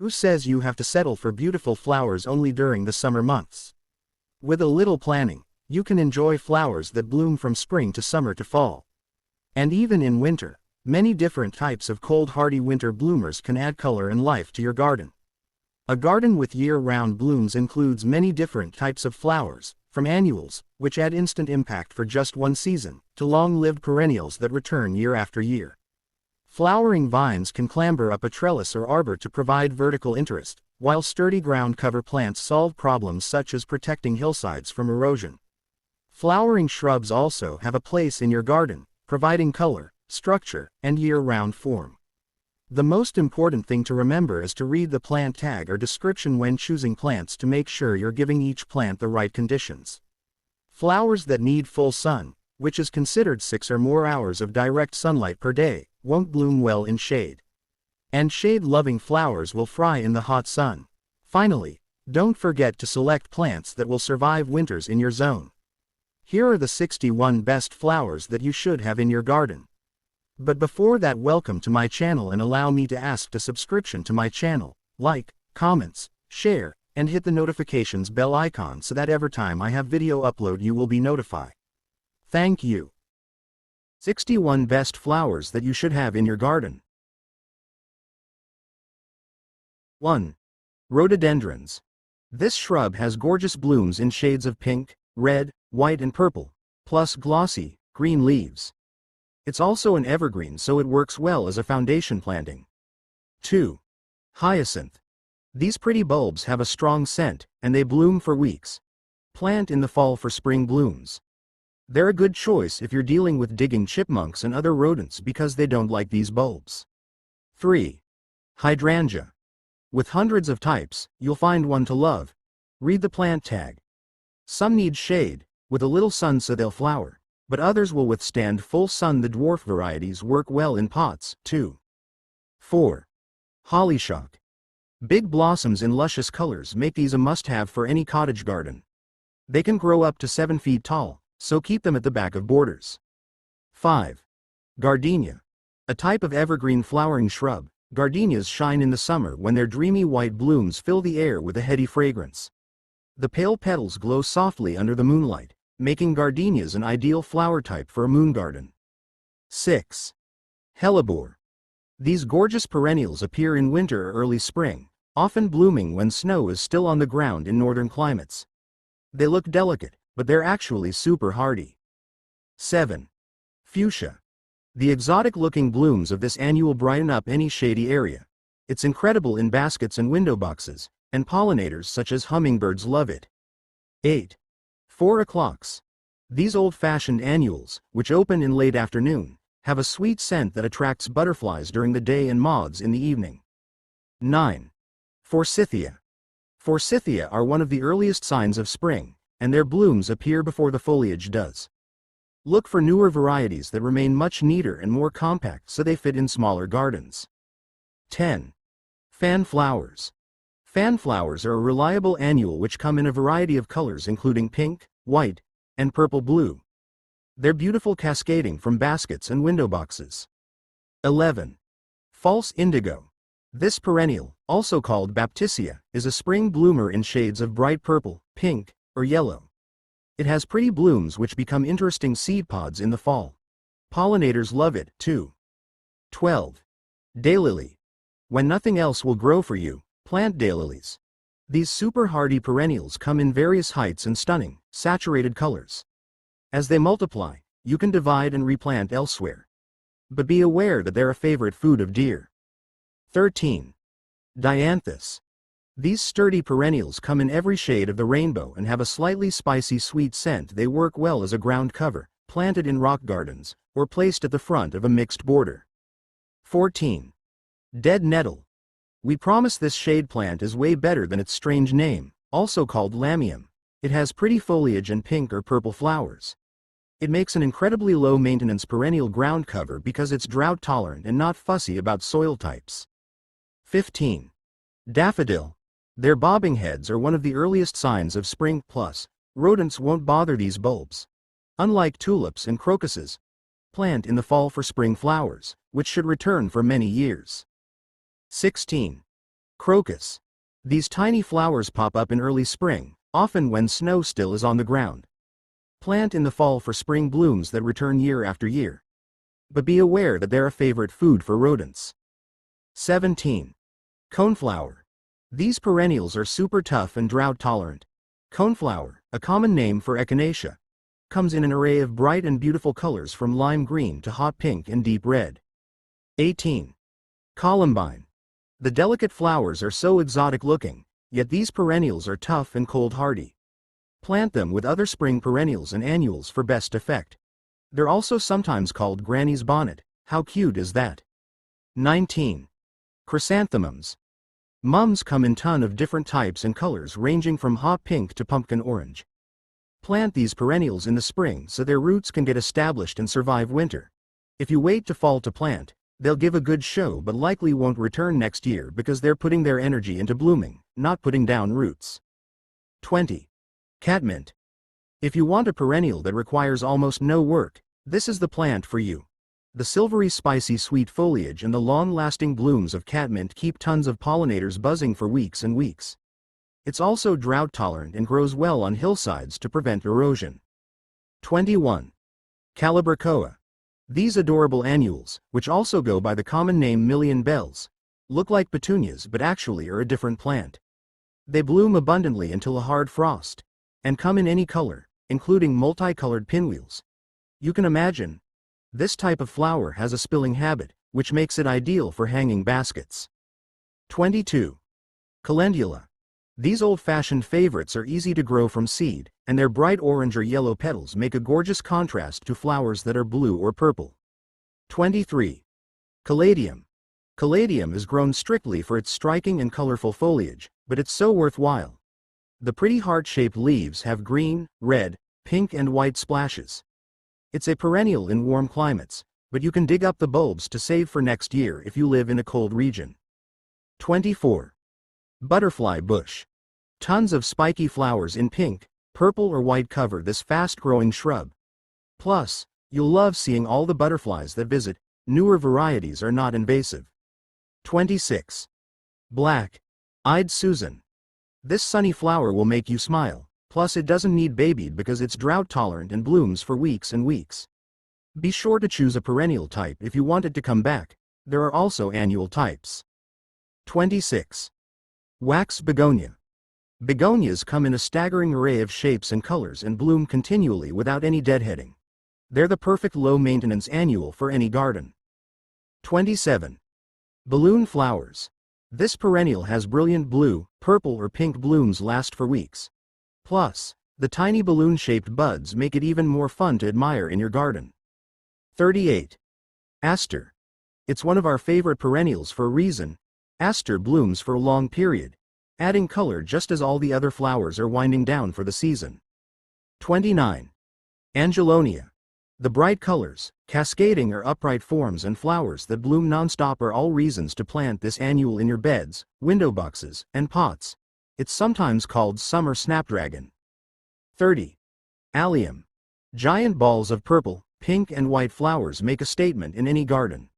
Who says you have to settle for beautiful flowers only during the summer months? With a little planning, you can enjoy flowers that bloom from spring to summer to fall. And even in winter, many different types of cold hardy winter bloomers can add color and life to your garden. A garden with year-round blooms includes many different types of flowers, from annuals, which add instant impact for just one season, to long-lived perennials that return year after year. Flowering vines can clamber up a trellis or arbor to provide vertical interest, while sturdy ground cover plants solve problems such as protecting hillsides from erosion. Flowering shrubs also have a place in your garden, providing color, structure, and year-round form. The most important thing to remember is to read the plant tag or description when choosing plants to make sure you're giving each plant the right conditions. Flowers that need full sun, which is considered 6 or more hours of direct sunlight per day, won't bloom well in shade. And shade-loving flowers will fry in the hot sun. Finally, don't forget to select plants that will survive winters in your zone. Here are the 61 best flowers that you should have in your garden. But before that, welcome to my channel and allow me to ask to subscription to my channel, like, comments, share, and hit the notifications bell icon so that every time I have video upload you will be notified. Thank you. 61 best flowers that you should have in your garden. 1. Rhododendrons. This shrub has gorgeous blooms in shades of pink, red, white and purple, plus glossy, green leaves. It's also an evergreen, so it works well as a foundation planting. 2. Hyacinth. These pretty bulbs have a strong scent, and they bloom for weeks. Plant in the fall for spring blooms. They're a good choice if you're dealing with digging chipmunks and other rodents because they don't like these bulbs. 3. Hydrangea. With hundreds of types, you'll find one to love. Read the plant tag. Some need shade, with a little sun so they'll flower, but others will withstand full sun. The dwarf varieties work well in pots, too. 4. Hollyhock. Big blossoms in luscious colors make these a must-have for any cottage garden. They can grow up to 7 feet tall, so keep them at the back of borders. 5. Gardenia. A type of evergreen flowering shrub, gardenias shine in the summer when their dreamy white blooms fill the air with a heady fragrance. The pale petals glow softly under the moonlight, making gardenias an ideal flower type for a moon garden. 6. Hellebore. These gorgeous perennials appear in winter or early spring, often blooming when snow is still on the ground in northern climates. They look delicate, but they're actually super hardy. 7. Fuchsia. The exotic-looking blooms of this annual brighten up any shady area. It's incredible in baskets and window boxes, and pollinators such as hummingbirds love it. 8. 4 o'clocks. These old-fashioned annuals, which open in late afternoon, have a sweet scent that attracts butterflies during the day and moths in the evening. 9. Forsythia. Forsythia are one of the earliest signs of spring, and their blooms appear before the foliage does. Look for newer varieties that remain much neater and more compact so they fit in smaller gardens. 10. Fan flowers. Fan flowers are a reliable annual which come in a variety of colors including pink, white, and purple blue. They're beautiful cascading from baskets and window boxes. 11. False indigo. This perennial, also called baptisia, is a spring bloomer in shades of bright purple, pink, or yellow. It has pretty blooms which become interesting seed pods in the fall. Pollinators love it, too. 12. Daylily. When nothing else will grow for you, plant daylilies. These super hardy perennials come in various heights and stunning, saturated colors. As they multiply, you can divide and replant elsewhere. But be aware that they're a favorite food of deer. 13. Dianthus. These sturdy perennials come in every shade of the rainbow and have a slightly spicy sweet scent. They work well as a ground cover, planted in rock gardens, or placed at the front of a mixed border. 14. Dead nettle. We promise this shade plant is way better than its strange name, also called lamium. It has pretty foliage and pink or purple flowers. It makes an incredibly low-maintenance perennial ground cover because it's drought-tolerant and not fussy about soil types. 15. Daffodil. Their bobbing heads are one of the earliest signs of spring, plus, rodents won't bother these bulbs. Unlike tulips and crocuses, plant in the fall for spring flowers, which should return for many years. 16. Crocus. These tiny flowers pop up in early spring, often when snow still is on the ground. Plant in the fall for spring blooms that return year after year. But be aware that they're a favorite food for rodents. 17. Coneflower. These perennials are super tough and drought tolerant. Coneflower, a common name for echinacea, comes in an array of bright and beautiful colors from lime green to hot pink and deep red. 18. Columbine. The delicate flowers are so exotic looking, yet these perennials are tough and cold hardy. Plant them with other spring perennials and annuals for best effect. They're also sometimes called Granny's bonnet. How cute is that? 19. Chrysanthemums. Mums come in ton of different types and colors ranging from hot pink to pumpkin orange. Plant these perennials in the spring so their roots can get established and survive winter. If you wait to fall to plant, they'll give a good show but likely won't return next year because they're putting their energy into blooming, not putting down roots. 20. Catmint. If you want a perennial that requires almost no work, this is the plant for you. The silvery spicy sweet foliage and the long-lasting blooms of catmint keep tons of pollinators buzzing for weeks and weeks. It's also drought-tolerant and grows well on hillsides to prevent erosion. 21. Calibrachoa. These adorable annuals, which also go by the common name million bells, look like petunias but actually are a different plant. They bloom abundantly until a hard frost, and come in any color, including multicolored pinwheels. You can imagine, this type of flower has a spilling habit, which makes it ideal for hanging baskets. 22. Calendula. These old-fashioned favorites are easy to grow from seed, and their bright orange or yellow petals make a gorgeous contrast to flowers that are blue or purple. 23. Caladium. Caladium is grown strictly for its striking and colorful foliage, but it's so worthwhile. The pretty heart-shaped leaves have green, red, pink and white splashes. It's a perennial in warm climates, but you can dig up the bulbs to save for next year if you live in a cold region. 24. Butterfly bush. Tons of spiky flowers in pink, purple or white cover this fast-growing shrub. Plus, you'll love seeing all the butterflies that visit. Newer varieties are not invasive. 26. Black-eyed Susan. This sunny flower will make you smile. Plus it doesn't need babied because it's drought-tolerant and blooms for weeks and weeks. Be sure to choose a perennial type if you want it to come back. There are also annual types. 26. Wax begonia. Begonias come in a staggering array of shapes and colors and bloom continually without any deadheading. They're the perfect low-maintenance annual for any garden. 27. Balloon flowers. This perennial has brilliant blue, purple or pink blooms last for weeks. Plus, the tiny balloon-shaped buds make it even more fun to admire in your garden. 38. Aster. It's one of our favorite perennials for a reason. Aster blooms for a long period, adding color just as all the other flowers are winding down for the season. 29. Angelonia. The bright colors, cascading or upright forms and flowers that bloom non-stop are all reasons to plant this annual in your beds, window boxes, and pots. It's sometimes called summer snapdragon. 30. Allium. Giant balls of purple, pink and white flowers make a statement in any garden.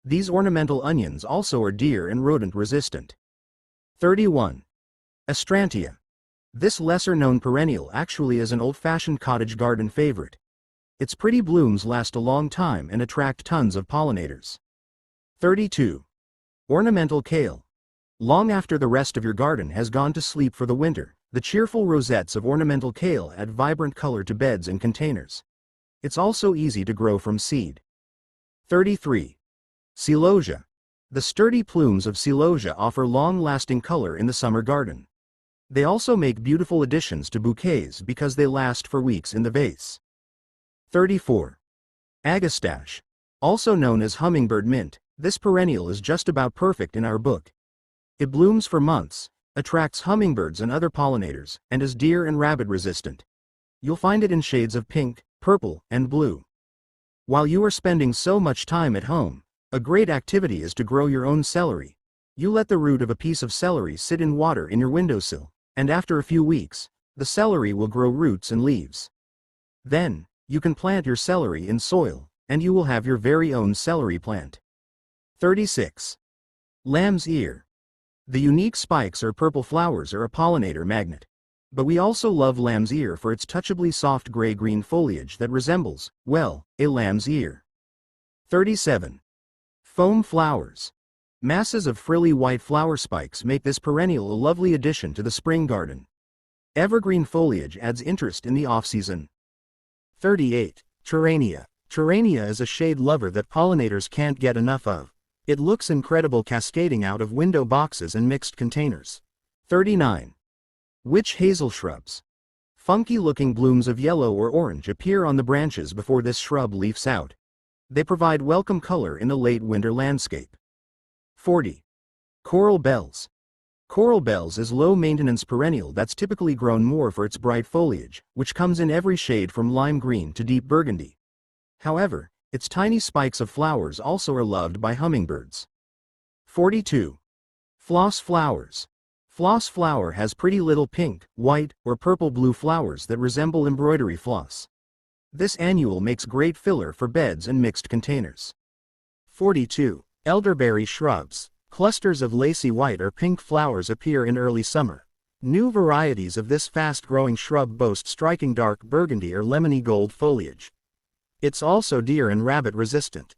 These ornamental onions also are deer and rodent resistant. 31. Astrantia. This lesser-known perennial actually is an old-fashioned cottage garden favorite. Its pretty blooms last a long time and attract tons of pollinators. 32. Ornamental kale. Long after the rest of your garden has gone to sleep for the winter, the cheerful rosettes of ornamental kale add vibrant color to beds and containers. It's also easy to grow from seed. 33. Celosia. The sturdy plumes of celosia offer long-lasting color in the summer garden. They also make beautiful additions to bouquets because they last for weeks in the vase. 34. Agastache. Also known as hummingbird mint, this perennial is just about perfect in our book. It blooms for months, attracts hummingbirds and other pollinators, and is deer and rabbit resistant. You'll find it in shades of pink, purple, and blue. While you are spending so much time at home, a great activity is to grow your own celery. You let the root of a piece of celery sit in water in your windowsill, and after a few weeks, the celery will grow roots and leaves. Then, you can plant your celery in soil, and you will have your very own celery plant. 36. Lamb's ear. The unique spikes or purple flowers are a pollinator magnet. But we also love lamb's ear for its touchably soft gray-green foliage that resembles, well, a lamb's ear. 37. Foam flowers. Masses of frilly white flower spikes make this perennial a lovely addition to the spring garden. Evergreen foliage adds interest in the off-season. 38. Torrania. Torrania is a shade lover that pollinators can't get enough of. It looks incredible cascading out of window boxes and mixed containers. 39. Witch hazel shrubs. Funky-looking blooms of yellow or orange appear on the branches before this shrub leaves out. They provide welcome color in a late winter landscape. 40. Coral bells. Coral bells is low-maintenance perennial that's typically grown more for its bright foliage, which comes in every shade from lime green to deep burgundy. However, its tiny spikes of flowers also are loved by hummingbirds. 42. Floss flowers. Floss flower has pretty little pink, white, or purple-blue flowers that resemble embroidery floss. This annual makes great filler for beds and mixed containers. 42. Elderberry shrubs. Clusters of lacy white or pink flowers appear in early summer. New varieties of this fast-growing shrub boast striking dark burgundy or lemony gold foliage. It's also deer and rabbit resistant.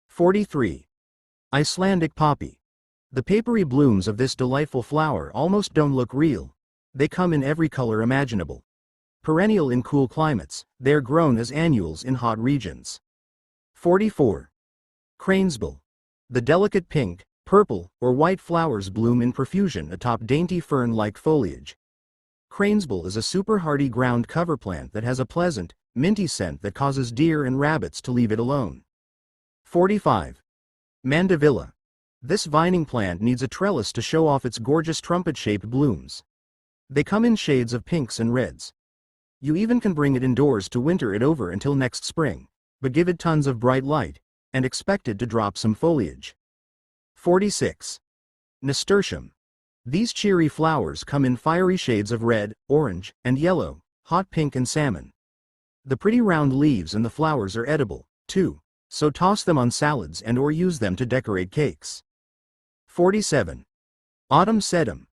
43. Icelandic poppy. The papery blooms of this delightful flower almost don't look real. They come in every color imaginable. Perennial in cool climates, they are grown as annuals in hot regions. 44. Cranesbill. The delicate pink, purple, or white flowers bloom in profusion atop dainty fern-like foliage. Cranesbill is a super hardy ground cover plant that has a pleasant, minty scent that causes deer and rabbits to leave it alone. 45. Mandevilla. This vining plant needs a trellis to show off its gorgeous trumpet-shaped blooms. They come in shades of pinks and reds. You even can bring it indoors to winter it over until next spring, but give it tons of bright light, and expect it to drop some foliage. 46. Nasturtium. These cheery flowers come in fiery shades of red, orange, and yellow, hot pink and salmon. The pretty round leaves and the flowers are edible, too, so toss them on salads and or use them to decorate cakes. 47. Autumn sedum.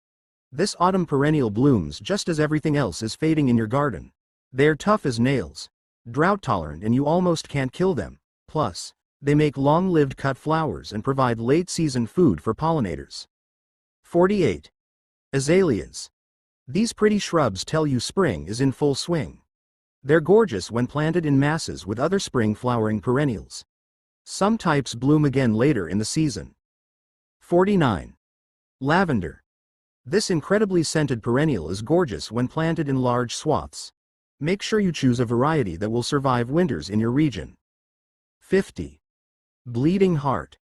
This autumn perennial blooms just as everything else is fading in your garden. They're tough as nails, drought-tolerant, and you almost can't kill them. Plus, they make long-lived cut flowers and provide late-season food for pollinators. 48. Azaleas. These pretty shrubs tell you spring is in full swing. They're gorgeous when planted in masses with other spring-flowering perennials. Some types bloom again later in the season. 49. Lavender. This incredibly scented perennial is gorgeous when planted in large swaths. Make sure you choose a variety that will survive winters in your region. 50. Bleeding heart.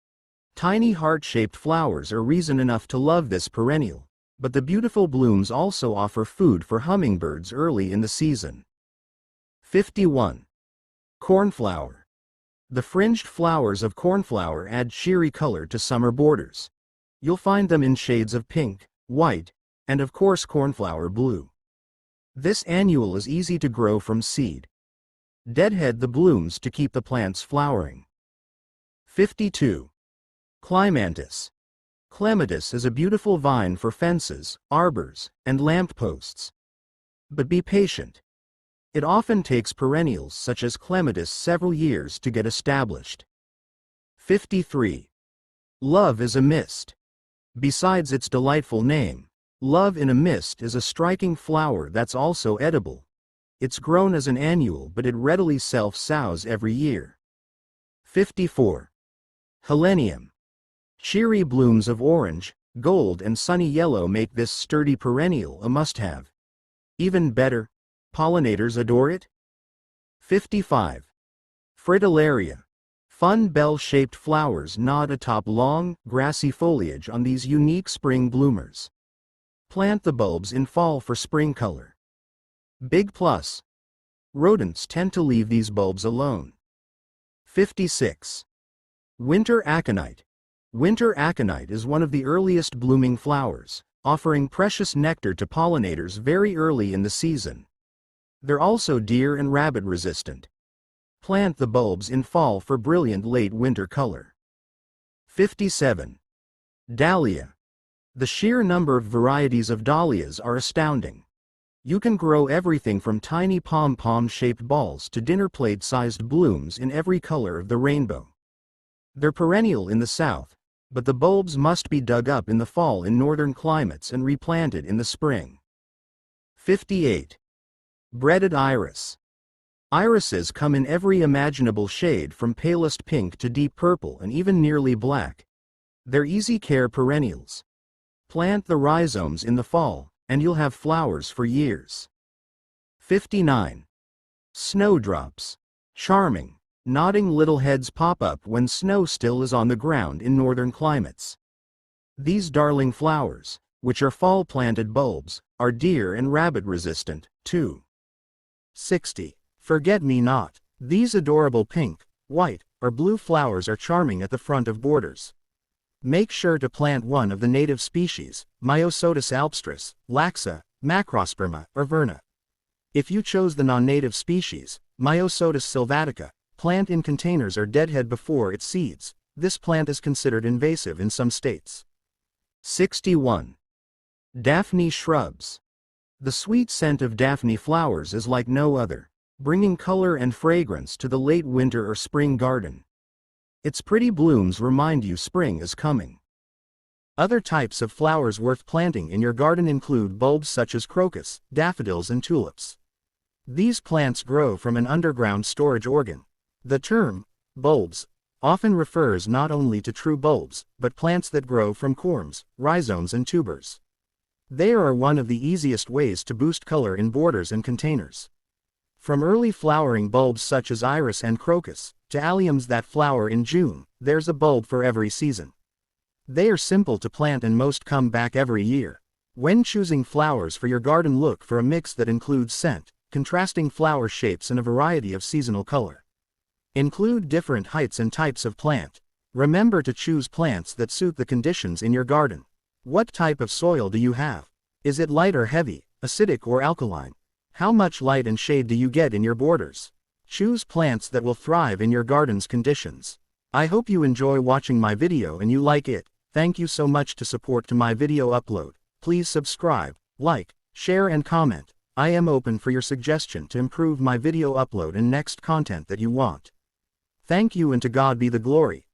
Tiny heart-shaped flowers are reason enough to love this perennial, but the beautiful blooms also offer food for hummingbirds early in the season. 51. Cornflower. The fringed flowers of cornflower add cheery color to summer borders. You'll find them in shades of pink, white, and of course cornflower blue. This annual is easy to grow from seed. Deadhead the blooms to keep the plants flowering. 52. Clematis. Clematis is a beautiful vine for fences, arbors, and lamp posts. But be patient. It often takes perennials such as clematis several years to get established. 53. Love is a mist. Besides its delightful name, love in a mist is a striking flower that's also edible. It's grown as an annual, but it readily self-sows every year. 54. Helenium. Cheery blooms of orange, gold, and sunny yellow make this sturdy perennial a must-have. Even better, pollinators adore it. 55. Fritillaria. Fun bell-shaped flowers nod atop long, grassy foliage on these unique spring bloomers. Plant the bulbs in fall for spring color. Big plus. Rodents tend to leave these bulbs alone. 56. Winter aconite. Winter aconite is one of the earliest blooming flowers, offering precious nectar to pollinators very early in the season. They're also deer and rabbit resistant. Plant the bulbs in fall for brilliant late winter color. 57. Dahlia. The sheer number of varieties of dahlias are astounding. You can grow everything from tiny pom-pom-shaped balls to dinner plate-sized blooms in every color of the rainbow. They're perennial in the south, but the bulbs must be dug up in the fall in northern climates and replanted in the spring. 58. Breaded iris. Irises come in every imaginable shade from palest pink to deep purple and even nearly black. They're easy care perennials. Plant the rhizomes in the fall, and you'll have flowers for years. 59. Snowdrops. Charming, nodding little heads pop up when snow still is on the ground in northern climates. These darling flowers, which are fall-planted bulbs, are deer and rabbit resistant, too. 60. Forget-me-not. These adorable pink, white, or blue flowers are charming at the front of borders. Make sure to plant one of the native species, Myosotis albstris, laxa, macrosperma, or verna. If you chose the non-native species, Myosotis sylvatica, plant in containers or deadhead before it seeds. This plant is considered invasive in some states. 61. Daphne shrubs. The sweet scent of Daphne flowers is like no other, bringing color and fragrance to the late winter or spring garden. Its pretty blooms remind you spring is coming. Other types of flowers worth planting in your garden include bulbs such as crocus, daffodils and tulips. These plants grow from an underground storage organ. The term, bulbs, often refers not only to true bulbs, but plants that grow from corms, rhizomes and tubers. They are one of the easiest ways to boost color in borders and containers. From early flowering bulbs such as iris and crocus, to alliums that flower in June, there's a bulb for every season. They are simple to plant and most come back every year. When choosing flowers for your garden, look for a mix that includes scent, contrasting flower shapes and a variety of seasonal color. Include different heights and types of plant. Remember to choose plants that suit the conditions in your garden. What type of soil do you have? Is it light or heavy, acidic or alkaline? How much light and shade do you get in your borders? Choose plants that will thrive in your garden's conditions. I hope you enjoy watching my video and you like it. Thank you so much to support to my video upload. Please subscribe, like, share and comment. I am open for your suggestion to improve my video upload and next content that you want. Thank you and to God be the glory.